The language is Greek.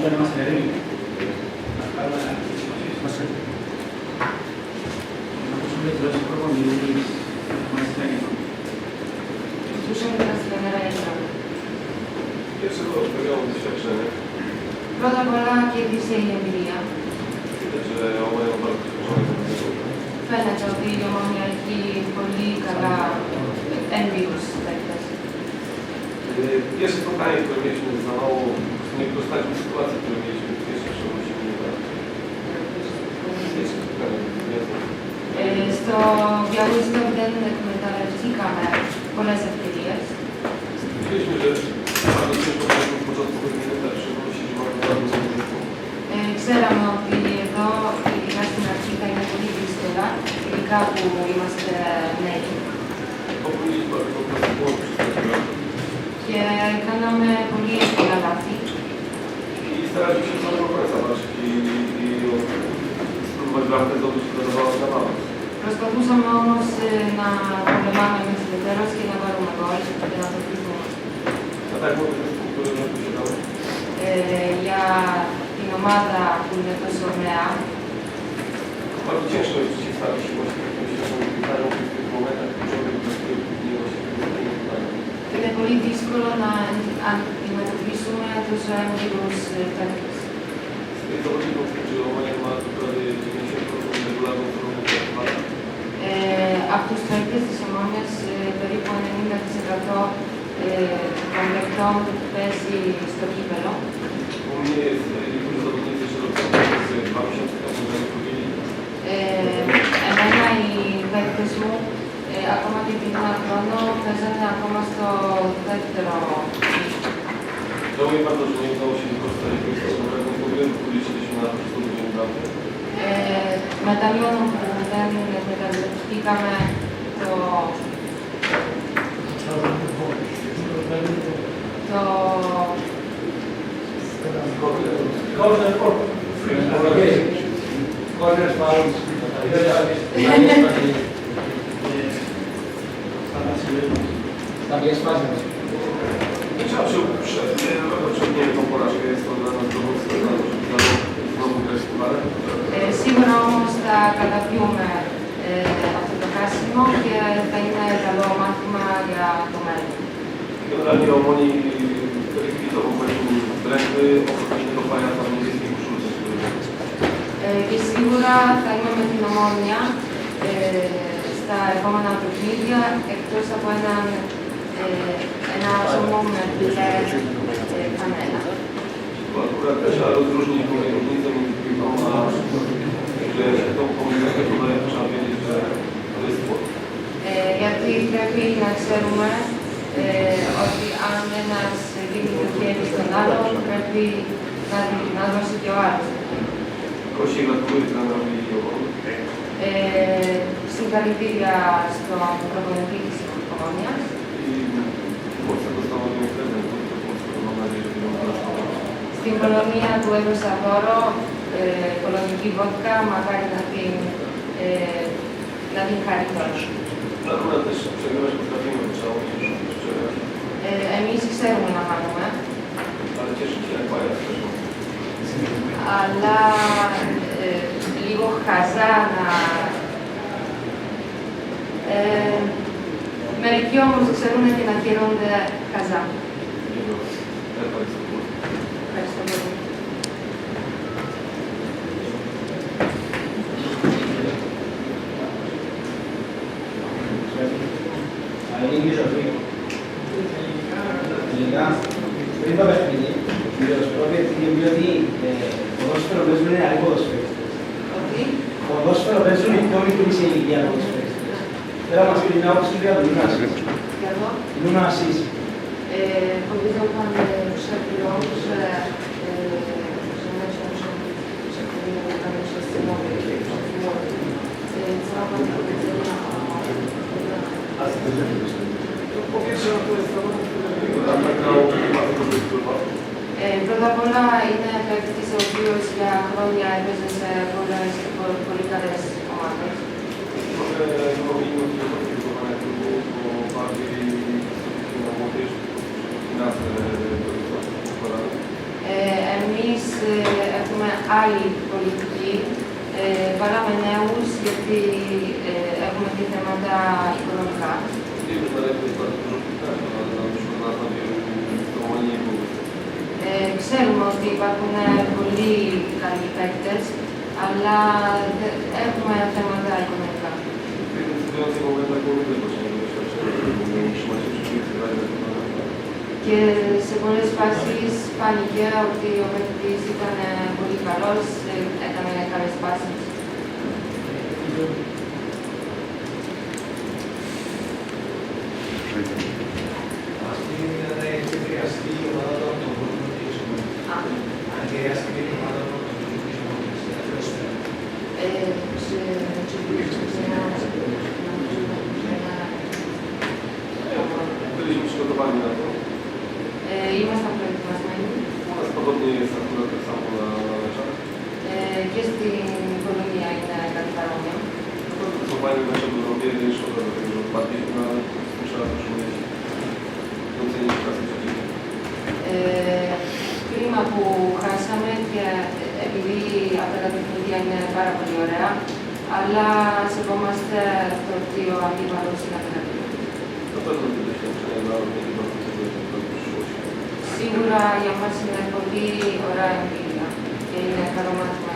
θα είμαστε έτοιμοι. Να ακούσουμε τη δόση προπονητής. Słyszeli nas trenera Jesra. Pierwszego odpowiedziałam doświadczenie. Πρώτα απ' όλα κέρδισε η εμπειρία. Widać, że mają bardzo dużo. Φαίνεται ότι η Ομόνια έχει πολύ καλά έμπειρους παίκτες. Pierwsze spotkanie, które mieliśmy z Zamału, nie wykorzystaliśmy sytuacji, które mieliśmy w pierwszym szkoły się nie da. Pierwsze spotkanie, nie? Στο Białystok δεν εκμεταλλευτήκαμε πολλές ευκαιρίες. Stwierdziliśmy, że bardzo ciężko będzie w początkowych minutach przywrócić, że mamy bardzo dużo rynku. Ξέραμε ότι εδώ, ειδικά στην αρχή, θα είναι πολύ δύσκολα, ειδικά που είμαστε νέοι. Poprawiliśmy bardzo po prostu było przez ten rok. Και κάναμε πολύ εύκολα λάθη. I staraliśmy się cały rok walczyć i spróbować bramkę zdobyć, która dawała na małe. Προσπαθούσαμε όμως να πολεμάμε με τις ιδιαίτερες και να βάλουμε γκολ και να το κρυφούμε. A tak było też punkt, który my posiadamy. Για την ομάδα που είναι τόσο νέα, Bardzo ciężko jest przeciwstawić się właśnie takim świetnym piłkarzom w tych momentach kluczowych dla piłki nie właśnie tego pytania. είναι πολύ δύσκολο να αντιμετωπίσουμε τους έμπειρους παίκτες. Z tych zawodników, którzy Omania ma prawie 90% regularną formę wypracowania. Από τους παίκτες της Ομόνιας, περίπου 90% των παικτών παίζει στο κύπελλο. U mnie jest niektórzy zawodnicy jeszcze z 2 miesiące temu zrobili. Εμένα οι παίκτες μου, ακόμα και πριν ένα χρόνο, παίζανε ακόμα στο δεύτερο μήκο. Żałuję bardzo, że nie udało się wykorzystać jakiegoś stosownego problemu, który liczyliśmy na 100 bramkę. Μετανιώνω που δεν εκμεταλλευτήκαμε το Κόρνερς μάλλον. Στα διασπάσματα. Nie trzeba się przewiduje tą porażkę, jest to dla nas dowództwo, żeby znowu grać w pucharach. Σίγουρα όμως θα καταπιούμε αυτό το χάσιμο και θα είναι καλό μάθημα για το μέλλον. Generalnie Omonii rekwizytował poziom drętwy, oprócz tego pojazdu niebieskiej koszulce. Και σίγουρα θα είμαι με την Ομόνια στα επόμενα παιχνίδια, εκτός από ένα άτομο με μπλε φανέλα. Akurat trzeba rozróżnić różnicę między piłką a tą komunikacją, podaję, trzeba wiedzieć, że to jest sport. Γιατί πρέπει να ξέρουμε ότι αν ένας δίνει το χέρι στον άλλον, πρέπει να δώσει και ο άλλος. Kości gratuluję trenerowi Omoni. Συγχαρητήρια στον προπονητή της Ομόνιας. I Polska dostała nią prezent, to Polska mam nadzieję, że będą naszą. Στην Πολωνία του έδωσα δώρο πολωνική βότκα, μακάρι να την χάρη τώρα. Akurat też przegrywać potrafimy, trzeba umieć przegrać. Εμείς ξέρουμε να κάνουμε, Ale cieszę się jak pajac też. αλλά λίγο χαζά να... Μερικοί όμως ξέρουν και να χαίρονται χαζά. Ευχαριστώ πολύ. Ελληνικά, πριν το παιχνίδι, διότι ποδόσφαιρο παίζουν είναι άλλοι ποδοσφαίριστες. Ότι Ποδόσφαιρο παίζουν οι πιο μικροί σε ηλικία ποδοσφαίριστες. Θέλω να μας πει την άποψη για τον Λούνα Ασίς. για εδώ, Λούνα Ασίς. powiedziałam przed chwilą, że mecz muszę powinien wszyscy mówić przed młodym. Co ma Pan do powiedzenia o... Po pierwsze, to jest zawodnik, który tam nagrał bardzo dobry wpływ. Πρώτα απ' όλα είναι παίκτης ο οποίος για χρόνια έπαιζε σε πολλές πολύ καλές ομάδες. Trochę powinno się zakwalifikowane klubu, bo bardziej na młodzież, finanse układane. Εμείς άλλη πολιτική. Βάλαμε νέους γιατί έχουμε και θέματα οικονομικά. Ξέρουμε ότι υπάρχουν πολλοί καλοί παίκτες, αλλά έχουμε θέματα οικονομικά. Και σε πολλές φάσεις φάνηκε ότι ο παίκτης ήταν πολύ καλός, έκανε καλές πάσεις. Αυτή είναι η επηρεαστή ομάδα των πολιτικών. Αν επηρεαστεί η ομάδα των πολιτικών. Byliśmy przygotowani na to. Ήμασταν προετοιμασμένοι. U nas podobnie jest akurat tak samo na meczach. Και στην Πολωνία είναι κάτι παρόμοιο. To wycofanie naszego robienia i szkoda, dlatego że wpadliśmy na trzeba też umieć docenić pracę przeciwnika. Κρίμα που χάσαμε και επειδή αυτά τα παιχνίδια είναι πάρα πολύ ωραία, αλλά σεβόμαστε το ότι ο αντίπαλος είναι απέναντι. Na pewno te doświadczenia dały mi bardzo dużo do przyszłości. Σίγουρα για μας είναι πολύ ωραία εμπειρία και είναι καλό μάθημα